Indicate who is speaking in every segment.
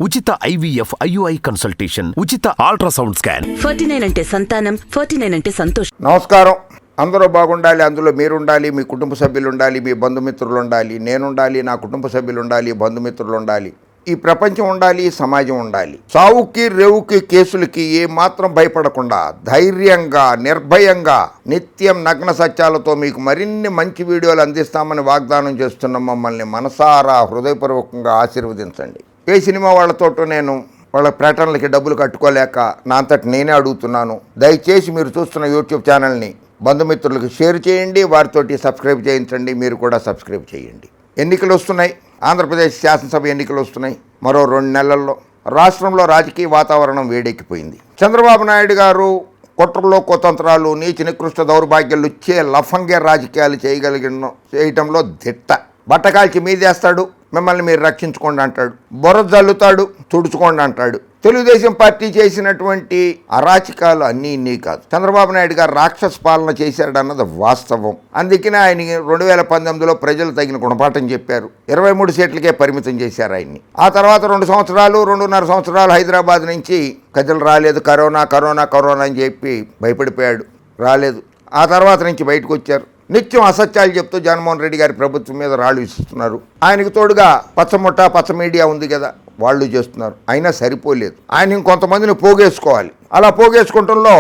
Speaker 1: ఉచిత IVF IUI consultation, ఉచిత ultrasound scan.
Speaker 2: 49 అంటే సంతానం, 49 అంటే సంతోషం.
Speaker 3: నమస్కారం. అందరూ బాగుండాలి, అందులో మీరుండాలి, మీ కుటుంబ సభ్యులు ఉండాలి, మీ బంధుమిత్రులు ఉండాలి, నేనుండాలి, నా కుటుంబ సభ్యులు ఉండాలి, బంధుమిత్రులు ఉండాలి, ఈ ప్రపంచం ఉండాలి, సమాజం ఉండాలి. సావుకి రేవుకి కేసులకి ఏమాత్రం భయపడకుండా ధైర్యంగా నిర్భయంగా నిత్యం నగ్న సత్యాలతో మీకు మరిన్ని మంచి వీడియోలు అందిస్తామని వాగ్దానం చేస్తున్న మమ్మల్ని మనసారా హృదయపూర్వకంగా ఆశీర్వదించండి. ఏ సినిమా వాళ్ళతోటో నేను వాళ్ళ ప్రకటనలకి డబ్బులు కట్టుకోలేక నా అంతటి నేనే అడుగుతున్నాను. దయచేసి మీరు చూస్తున్న యూట్యూబ్ ఛానల్ని బంధుమిత్రులకు షేర్ చేయండి, వారితోటి సబ్స్క్రైబ్ చేయించండి. మీరు కూడా సబ్స్క్రైబ్ చేయండి. ఎన్నికలు వస్తున్నాయి, ఆంధ్రప్రదేశ్ శాసనసభ ఎన్నికలు వస్తున్నాయి. మరో 2 నెలల్లో రాష్ట్రంలో రాజకీయ వాతావరణం వేడెక్కిపోయింది. చంద్రబాబు నాయుడు గారు కుట్రలో కుతంత్రాలు, నీచ నికృష్ట దౌర్భాగ్యాలు ఇచ్చే లఫంగే రాజకీయాలు చేయటంలో దిట్ట. బట్టకాల్చి మీదేస్తాడు, మిమ్మల్ని మీరు రక్షించుకోండి అంటాడు, బుర్ర జల్లుతాడు, తుడుచుకోండి అంటాడు. తెలుగుదేశం పార్టీ చేసినటువంటి అరాచకాలు అన్నీ ఇన్ని కాదు. చంద్రబాబు నాయుడు గారు రాక్షస పాలన చేశాడన్నది వాస్తవం. అందుకనే ఆయన 2019లో ప్రజలు తగిన గుణపాఠం చెప్పారు. 23 సీట్లకే పరిమితం చేశారు ఆయన్ని. ఆ తర్వాత 2.5 సంవత్సరాలు హైదరాబాద్ నుంచి ప్రజలు రాలేదు, కరోనా కరోనా కరోనా అని చెప్పి భయపడిపోయాడు, రాలేదు. ఆ తర్వాత నుంచి బయటకు వచ్చారు. నిత్యం అసత్యాలు చెప్తూ జగన్మోహన్ రెడ్డి గారి ప్రభుత్వం మీద రాళ్ళు విసుస్తున్నారు. ఆయనకు తోడుగా పచ్చముట్ట పచ్చ మీడియా ఉంది కదా, వాళ్ళు చేస్తున్నారు. అయినా సరిపోలేదు. ఆయన ఇంకొంతమందిని పోగేసుకోవాలి. అలా పోగేసుకోవటంలో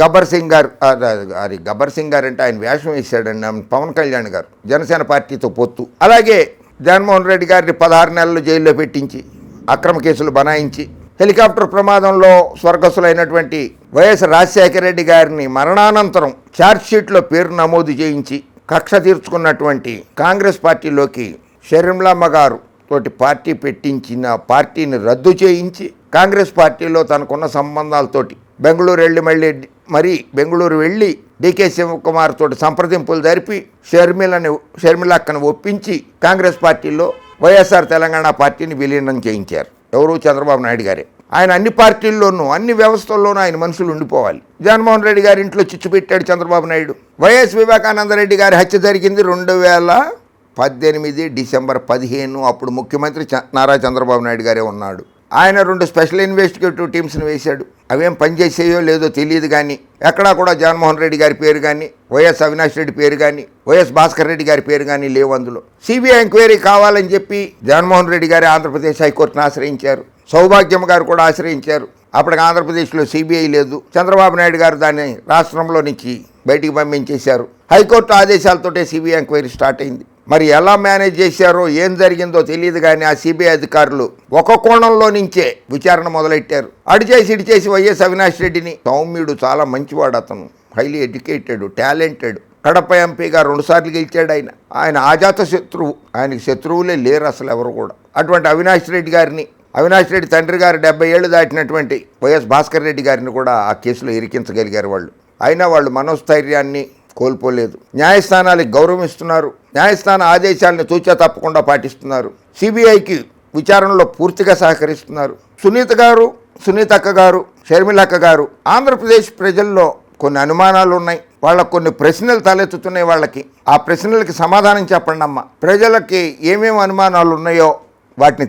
Speaker 3: గబ్బర్ సింగ్ గారు అంటే ఆయన వేషం వేశాడండి. పవన్ కళ్యాణ్ గారు జనసేన పార్టీతో పొత్తు. అలాగే జగన్మోహన్ రెడ్డి గారిని 16 నెలలు జైల్లో పెట్టించి అక్రమ కేసులు బనాయించి హెలికాప్టర్ ప్రమాదంలో స్వర్గస్థులైనటువంటి వైఎస్ రాజశేఖర రెడ్డి గారిని మరణానంతరం ఛార్జ్షీట్లో పేరు నమోదు చేయించి కక్ష తీర్చుకున్నటువంటి కాంగ్రెస్ పార్టీలోకి షర్మిలమ్మ గారు తోటి పార్టీ పెట్టించిన పార్టీని రద్దు చేయించి కాంగ్రెస్ పార్టీలో తనకున్న సంబంధాలతోటి బెంగళూరు వెళ్ళి డీకే శివకుమార్ తోటి సంప్రదింపులు జరిపి షర్మిలక్కను ఒప్పించి కాంగ్రెస్ పార్టీలో వైఎస్ఆర్ తెలంగాణ పార్టీని విలీనం చేయించారు. ఎవరు? చంద్రబాబు నాయుడు గారే. ఆయన అన్ని పార్టీల్లోనూ అన్ని వ్యవస్థల్లోనూ ఆయన మనుషులు ఉండిపోవాలి. జగన్మోహన్ రెడ్డి గారి ఇంట్లో చిచ్చు పెట్టాడు చంద్రబాబు నాయుడు. వైఎస్ వివేకానందరెడ్డి గారి హత్య జరిగింది 2018 డిసెంబర్ 15. అప్పుడు ముఖ్యమంత్రి నారా చంద్రబాబు నాయుడు గారే ఉన్నాడు. ఆయన 2 స్పెషల్ ఇన్వెస్టిగేటివ్ టీమ్స్ని వేశాడు. అవేం పనిచేసేయో లేదో తెలియదు, కానీ ఎక్కడా కూడా జగన్మోహన్ రెడ్డి గారి పేరు కానీ, వైఎస్ అవినాష్ రెడ్డి పేరు కానీ, వైఎస్ భాస్కర్ రెడ్డి గారి పేరు కానీ లేవు అందులో. సిబిఐ ఎంక్వైరీ కావాలని చెప్పి జగన్మోహన్ రెడ్డి గారి ఆంధ్రప్రదేశ్ హైకోర్టును ఆశ్రయించారు. సౌభాగ్యం గారు కూడా ఆశ్రయించారు. అప్పటికి ఆంధ్రప్రదేశ్లో సిబిఐ లేదు. చంద్రబాబు నాయుడు గారు దాన్ని రాష్ట్రంలో నుంచి బయటికి పంపించేశారు. హైకోర్టు ఆదేశాలతోటే సిబిఐ ఎంక్వైరీ స్టార్ట్ అయింది. మరి ఎలా మేనేజ్ చేశారో ఏం జరిగిందో తెలియదు, కానీ ఆ సిబిఐ అధికారులు ఒక కోణంలో నుంచే విచారణ మొదలెట్టారు. ఇడి చేసి వైఎస్ అవినాష్ రెడ్డిని, సౌమ్యుడు, చాలా మంచివాడు, అతను హైలీ ఎడ్యుకేటెడ్, టాలెంటెడ్, కడప ఎంపీగా 2 సార్లు గెలిచాడు. ఆయన అజాత శత్రువు, ఆయనకి శత్రువులే లేరు అసలు ఎవరు కూడా. అటువంటి అవినాష్ రెడ్డి తండ్రి గారు 70 ఏళ్ళు దాటినటువంటి వైఎస్ భాస్కర్ రెడ్డి గారిని కూడా ఆ కేసులో ఇరికించగలిగారు వాళ్ళు. అయినా వాళ్ళు మనోస్థైర్యాన్ని కోల్పోలేదు. న్యాయస్థానాలకు గౌరవిస్తున్నారు. న్యాయస్థాన ఆదేశాలను తూచా తప్పకుండా పాటిస్తున్నారు. సిబిఐకి విచారణలో పూర్తిగా సహకరిస్తున్నారు. సునీతక్క గారు, షర్మిలక్క గారు, ఆంధ్రప్రదేశ్ ప్రజల్లో కొన్ని అనుమానాలు ఉన్నాయి. వాళ్ళకు కొన్ని ప్రశ్నలు తలెత్తుతున్నాయి. వాళ్ళకి ఆ ప్రశ్నలకి సమాధానం చెప్పండి అమ్మ. ప్రజలకి ఏమేమి అనుమానాలు ఉన్నాయో వాటిని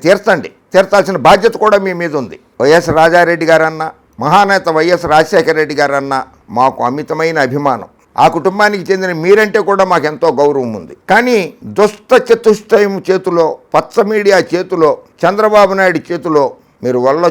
Speaker 3: తీర్చాల్సిన బాధ్యత కూడా మీ మీద ఉంది. వైఎస్ రాజారెడ్డి గారన్నా, మహానేత వైఎస్ రాజశేఖర రెడ్డి గారన్నా మాకు అమితమైన అభిమానం. ఆ కుటుంబానికి చెందిన మీరంటే కూడా మాకు ఎంతో గౌరవం ఉంది. కానీ దుష్ట చతుష్టయం చేతిలో, పచ్చ మీడియా చేతిలో, చంద్రబాబు నాయుడు చేతిలో మీరు వాళ్ళ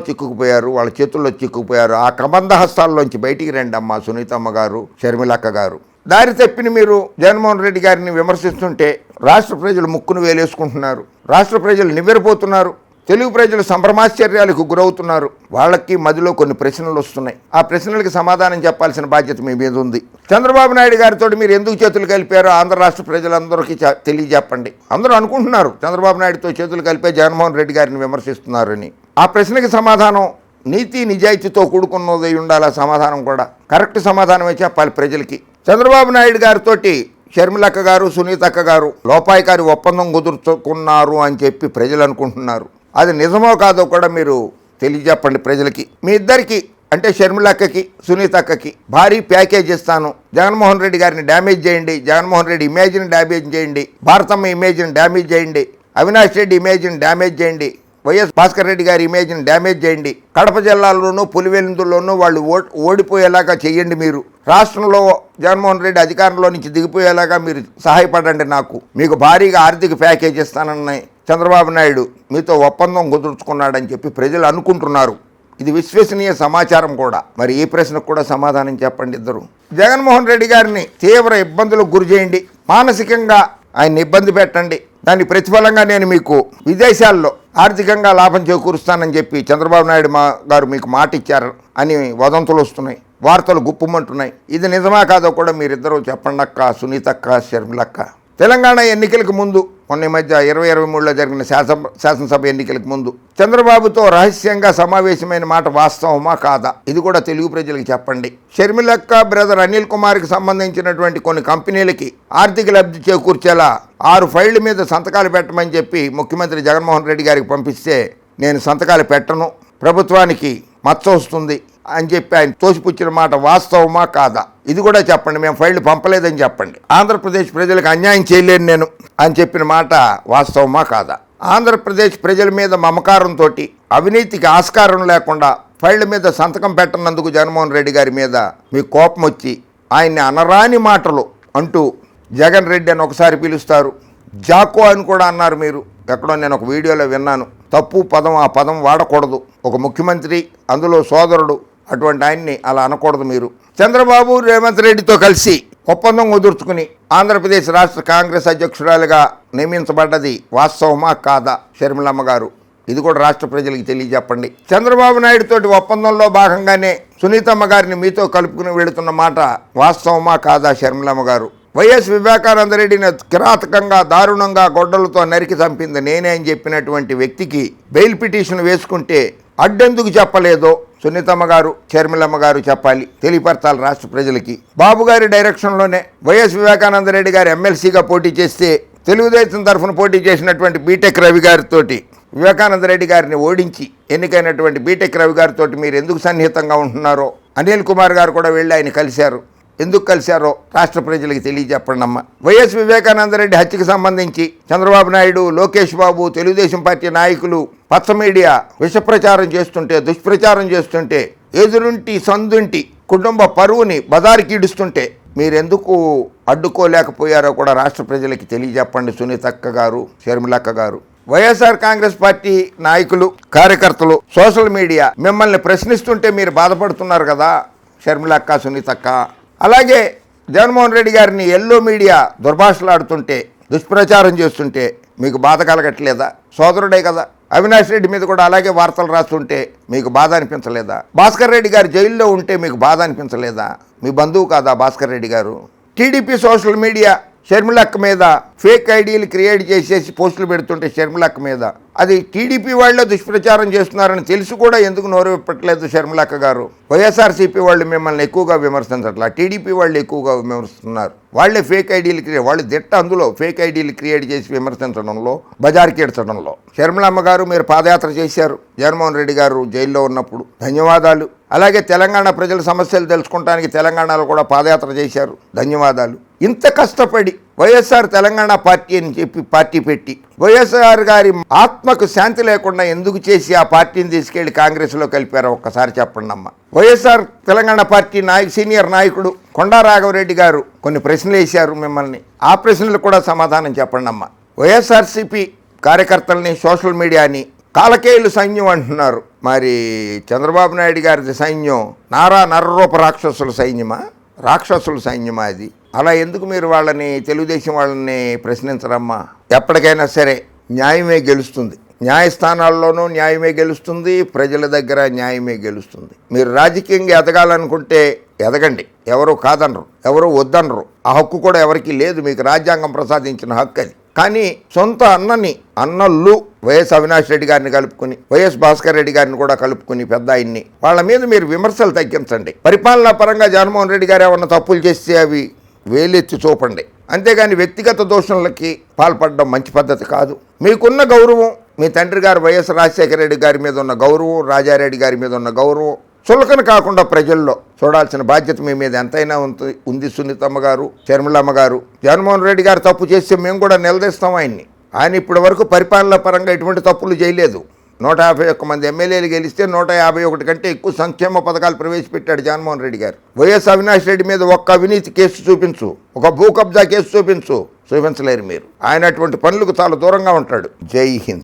Speaker 3: చేతుల్లో చిక్కుకుపోయారు. ఆ కబంధ హస్తాల్లోంచి బయటికి రండి అమ్మ సునీతమ్మ గారు, షర్మిలక్క గారు. దారి తప్పిన మీరు జగన్మోహన్ రెడ్డి గారిని విమర్శిస్తుంటే రాష్ట్ర ప్రజలు ముక్కును వేలేసుకుంటున్నారు. రాష్ట్ర ప్రజలు నివ్వెరపోతున్నారు. తెలుగు ప్రజలు సంభ్రమాశ్చర్యాలకు గురవుతున్నారు. వాళ్ళకి మధ్యలో కొన్ని ప్రశ్నలు వస్తున్నాయి. ఆ ప్రశ్నలకు సమాధానం చెప్పాల్సిన బాధ్యత మీ మీద ఉంది. చంద్రబాబు నాయుడు గారితో మీరు ఎందుకు చేతులు కలిపారో ఆంధ్ర రాష్ట్ర ప్రజలందరికీ తెలియజెప్పండి. అందరూ అనుకుంటున్నారు చంద్రబాబు నాయుడుతో చేతులు కలిపే జగన్మోహన్ రెడ్డి గారిని విమర్శిస్తున్నారని. ఆ ప్రశ్నకి సమాధానం నీతి నిజాయితీతో కూడుకున్నదై ఉండాలి. ఆ సమాధానం కూడా కరెక్ట్ సమాధానమే చెప్పాలి ప్రజలకి. చంద్రబాబు నాయుడు గారితో షర్మిలక్క గారు, సునీతక్క గారు లోపాయికారి ఒప్పందం కుదుర్చుకున్నారు అని చెప్పి ప్రజలు అనుకుంటున్నారు. అది నిజమో కాదో కూడా మీరు తెలియజెప్పండి ప్రజలకి. మీ ఇద్దరికి అంటే షర్మిలక్కకి, సునీతక్కకి భారీ ప్యాకేజ్ ఇస్తాను. జగన్మోహన్ రెడ్డి గారిని డ్యామేజ్ చేయండి, జగన్మోహన్ రెడ్డి ఇమేజ్ని డ్యామేజ్ చేయండి, భారతమ్మ ఇమేజ్ని డ్యామేజ్ చేయండి, అవినాష్ రెడ్డి ఇమేజ్ని డ్యామేజ్ చేయండి, వైఎస్ భాస్కర్ రెడ్డి గారి ఇమేజ్ని డ్యామేజ్ చేయండి. కడప జిల్లాలోనూ పులివెందుల్లోనూ వాళ్ళు ఓడిపోయేలాగా చేయండి. మీరు రాష్ట్రంలో జగన్మోహన్ రెడ్డి అధికారంలో నుంచి దిగిపోయేలాగా మీరు సహాయపడండి. మీకు భారీగా ఆర్థిక ప్యాకేజ్ ఇస్తానని చంద్రబాబు నాయుడు మీతో ఒప్పందం కుదుర్చుకున్నాడని చెప్పి ప్రజలు అనుకుంటున్నారు. ఇది విశ్వసనీయ సమాచారం కూడా. మరి ఈ ప్రశ్నకు కూడా సమాధానం చెప్పండి ఇద్దరు. జగన్మోహన్ రెడ్డి గారిని తీవ్ర ఇబ్బందులకు గురి చేయండి, మానసికంగా ఆయన్ని ఇబ్బంది పెట్టండి. దాని ప్రతిఫలంగా నేను మీకు విదేశాల్లో ఆర్థికంగా లాభం చేకూరుస్తానని చెప్పి చంద్రబాబు నాయుడు గారు మీకు మాట ఇచ్చారు అని వదంతులు వస్తున్నాయి, వార్తలు గుప్పమంటున్నాయి. ఇది నిజమా కాదో కూడా మీరిద్దరూ చెప్పండి అక్క, సునీతక్క, షర్మిలక్క. తెలంగాణ ఎన్నికలకు ముందు మొన్న మధ్య 2023లో జరిగిన శాసనసభ ఎన్నికలకు ముందు చంద్రబాబుతో రహస్యంగా సమావేశమైన మాట వాస్తవమా కాదా? ఇది కూడా తెలుగు ప్రజలకు చెప్పండి. షర్మిలక్క బ్రదర్ అనిల్ కుమార్కి సంబంధించినటువంటి కొన్ని కంపెనీలకి ఆర్థిక లబ్ధి చేకూర్చేలా 6 ఫైళ్ల మీద సంతకాలు పెట్టమని చెప్పి ముఖ్యమంత్రి జగన్మోహన్ రెడ్డి గారికి పంపిస్తే నేను సంతకాలు పెట్టను, ప్రభుత్వానికి మచ్చ వస్తుంది అని చెప్పి ఆయన తోసిపుచ్చిన మాట వాస్తవమా కాదా? ఇది కూడా చెప్పండి. మేము ఫైళ్లు పంపలేదని చెప్పండి. ఆంధ్రప్రదేశ్ ప్రజలకు అన్యాయం చేయలేను నేను అని చెప్పిన మాట వాస్తవమా కాదా? ఆంధ్రప్రదేశ్ ప్రజల మీద మమకారంతో అవినీతికి ఆస్కారం లేకుండా ఫైళ్ల మీద సంతకం పెట్టనందుకు జగన్మోహన్ రెడ్డి గారి మీద మీకు కోపం వచ్చి ఆయన్ని అనరాని మాటలు అంటూ జగన్ రెడ్డి అని ఒకసారి పిలుస్తారు, జాకో అని కూడా అన్నారు మీరు. ఎక్కడో నేను ఒక వీడియోలో విన్నాను. తప్పు పదం, ఆ పదం వాడకూడదు. ఒక ముఖ్యమంత్రి, అందులో సోదరుడు, అటువంటి ఆయన్ని అలా అనకూడదు మీరు. చంద్రబాబు రేవంత్ రెడ్డితో కలిసి ఒప్పందం కుదుర్చుకుని ఆంధ్రప్రదేశ్ రాష్ట్ర కాంగ్రెస్ అధ్యక్షురాలుగా నియమించబడ్డది వాస్తవమా కాదా షర్మిలమ్మ గారు? ఇది కూడా రాష్ట్ర ప్రజలకు తెలియజెప్పండి. చంద్రబాబు నాయుడు తోటి ఒప్పందంలో భాగంగానే సునీతమ్మ గారిని మీతో కలుపుకుని వెళుతున్న మాట వాస్తవమా కాదా షర్మిలమ్మ గారు? వైఎస్ వివేకానంద రెడ్డిని కిరాతకంగా దారుణంగా గొడ్డలతో నరికి చంపింది నేనే అని చెప్పినటువంటి వ్యక్తికి బెయిల్ పిటిషన్ వేసుకుంటే అడ్డెందుకు చెప్పలేదో సునీతమ్మ గారు, షర్మిలమ్మ గారు చెప్పాలి, తెలియపరచాలి రాష్ట్ర ప్రజలకి. బాబు గారి డైరెక్షన్లోనే వైఎస్ వివేకానంద రెడ్డి గారు ఎమ్మెల్సీగా పోటీ చేస్తే తెలుగుదేశం తరఫున పోటీ చేసినటువంటి బీటెక్ రవి గారితో వివేకానంద రెడ్డి గారిని ఓడించి ఎన్నికైనటువంటి బీటెక్ రవి గారితో మీరు ఎందుకు సన్నిహితంగా ఉంటున్నారో అనిల్ కుమార్ గారు కూడా వెళ్ళి ఆయన కలిశారు. ఎందుకు కలిశారో రాష్ట్ర ప్రజలకు తెలియజెప్పండి అమ్మ. వైఎస్ వివేకానంద రెడ్డి హత్యకు సంబంధించి చంద్రబాబు నాయుడు, లోకేష్ బాబు, తెలుగుదేశం పార్టీ నాయకులు పచ్చ మీడియా విషప్రచారం చేస్తుంటే, దుష్ప్రచారం చేస్తుంటే, ఎదురుంటి సందుంటి కుటుంబ పరువుని బజారుకి ఈడుస్తుంటే మీరెందుకు అడ్డుకోలేకపోయారో కూడా రాష్ట్ర ప్రజలకి తెలియజెప్పండి సునీతక్క గారు, షర్మిలక్క గారు. వైఎస్ఆర్ కాంగ్రెస్ పార్టీ నాయకులు, కార్యకర్తలు సోషల్ మీడియా మిమ్మల్ని ప్రశ్నిస్తుంటే మీరు బాధపడుతున్నారు కదా షర్మిలక్క, సునీతక్క. అలాగే జగన్మోహన్ రెడ్డి గారిని ఎల్లో మీడియా దుర్భాషలాడుతుంటే, దుష్ప్రచారం చేస్తుంటే మీకు బాధ కలగట్లేదా? సోదరుడే కదా. అవినాష్ రెడ్డి మీద కూడా అలాగే వార్తలు రాస్తుంటే మీకు బాధ అనిపించలేదా? భాస్కర్ రెడ్డి గారు జైల్లో ఉంటే మీకు బాధ అనిపించలేదా? మీ బంధువు కాదా భాస్కర్ రెడ్డి గారు? టీడీపీ సోషల్ మీడియా షర్మిలక్క మీద ఫేక్ ఐడీలు క్రియేట్ చేసేసి పోస్టులు పెడుతుంటే షర్మిలక్క మీద అది టీడీపీ వాళ్ళే దుష్ప్రచారం చేస్తున్నారని తెలిసి కూడా ఎందుకు నోరు విప్పట్లేదు షర్మిలక్క గారు? వైఎస్ఆర్సీపీ వాళ్ళు మిమ్మల్ని ఎక్కువగా విమర్శించట్లా, టీడీపీ వాళ్ళు ఎక్కువగా విమర్శిస్తున్నారు. వాళ్ళే ఫేక్ ఐడీలు వాళ్ళు దిట్ట అందులో ఫేక్ ఐడీలు క్రియేట్ చేసి విమర్శించడంలో, బజార్కేడ్చడంలో. షర్మిలమ్మ గారు మీరు పాదయాత్ర చేశారు జగన్మోహన్ రెడ్డి గారు జైల్లో ఉన్నప్పుడు, ధన్యవాదాలు. అలాగే తెలంగాణ ప్రజల సమస్యలు తెలుసుకుంటానికి తెలంగాణలో కూడా పాదయాత్ర చేశారు, ధన్యవాదాలు. ఇంత కష్టపడి వైఎస్ఆర్ తెలంగాణ పార్టీ అని చెప్పి పార్టీ పెట్టి వైఎస్ఆర్ గారి ఆత్మకు శాంతి లేకుండా ఎందుకు చేసి ఆ పార్టీని తీసుకెళ్లి కాంగ్రెస్లో కలిపారో ఒక్కసారి చెప్పండి అమ్మ. వైఎస్ఆర్ తెలంగాణ పార్టీ సీనియర్ నాయకుడు కొండా రాఘవరెడ్డి గారు కొన్ని ప్రశ్నలు వేశారు మిమ్మల్ని, ఆ ప్రశ్నలు కూడా సమాధానం చెప్పండి అమ్మ. వైఎస్ఆర్సీపీ కార్యకర్తల్ని, సోషల్ మీడియాని కాలకేయులు సైన్యం అంటున్నారు. మరి చంద్రబాబు నాయుడు గారి సైన్యం నరరూప రాక్షసుల సైన్యమా, రాక్షసుల సైన్యమా అది? అలా ఎందుకు మీరు వాళ్ళని, తెలుగుదేశం వాళ్ళని ప్రశ్నించరమ్మా? ఎప్పటికైనా సరే న్యాయమే గెలుస్తుంది, న్యాయస్థానాల్లోనూ న్యాయమే గెలుస్తుంది, ప్రజల దగ్గర న్యాయమే గెలుస్తుంది. మీరు రాజకీయంగా ఎదగాలనుకుంటే ఎదగండి, ఎవరు కాదనరు, ఎవరు వద్దనరు. ఆ హక్కు కూడా ఎవరికీ లేదు, మీకు రాజ్యాంగం ప్రసాదించిన హక్కు అది. కానీ సొంత అన్నలు వైఎస్ అవినాష్ రెడ్డి గారిని కలుపుకుని, వైఎస్ భాస్కర్ రెడ్డి గారిని కూడా కలుపుకుని, పెద్ద ఆయన్ని వాళ్ళ మీద మీరు విమర్శలు తగ్గించండి. పరిపాలనా పరంగా జగన్మోహన్ రెడ్డి గారు ఏమన్నా తప్పులు చేస్తే అవి వేలెత్తి చూపండి, అంతేగాని వ్యక్తిగత దోషణలకి పాల్పడడం మంచి పద్ధతి కాదు. మీకున్న గౌరవం, మీ తండ్రి గారు వైఎస్ రాజశేఖర రెడ్డి గారి మీద ఉన్న గౌరవం, రాజారెడ్డి గారి మీద ఉన్న గౌరవం చులకన కాకుండా ప్రజల్లో చూడాల్సిన బాధ్యత మీ మీద ఎంతైనా ఉంది సునీతమ్మ గారు, షర్మిలమ్మ గారు. జగన్మోహన్ రెడ్డి గారు తప్పు చేస్తే మేము కూడా నిలదీస్తాం ఆయన్ని. ఆయన ఇప్పటి వరకు పరిపాలన పరంగా ఎటువంటి తప్పులు చేయలేదు. 151 మంది ఎమ్మెల్యేలు గెలిస్తే 151 కంటే ఎక్కువ సంక్షేమ పథకాలు ప్రవేశపెట్టాడు జగన్మోహన్ రెడ్డి గారు. వైఎస్ అవినాష్ రెడ్డి మీద ఒక్క అవినీతి కేసు చూపించు, ఒక భూ కబ్జా కేసు చూపించలేరు మీరు. ఆయన అటువంటి పనులకు చాలా దూరంగా ఉంటాడు. జై హింద్.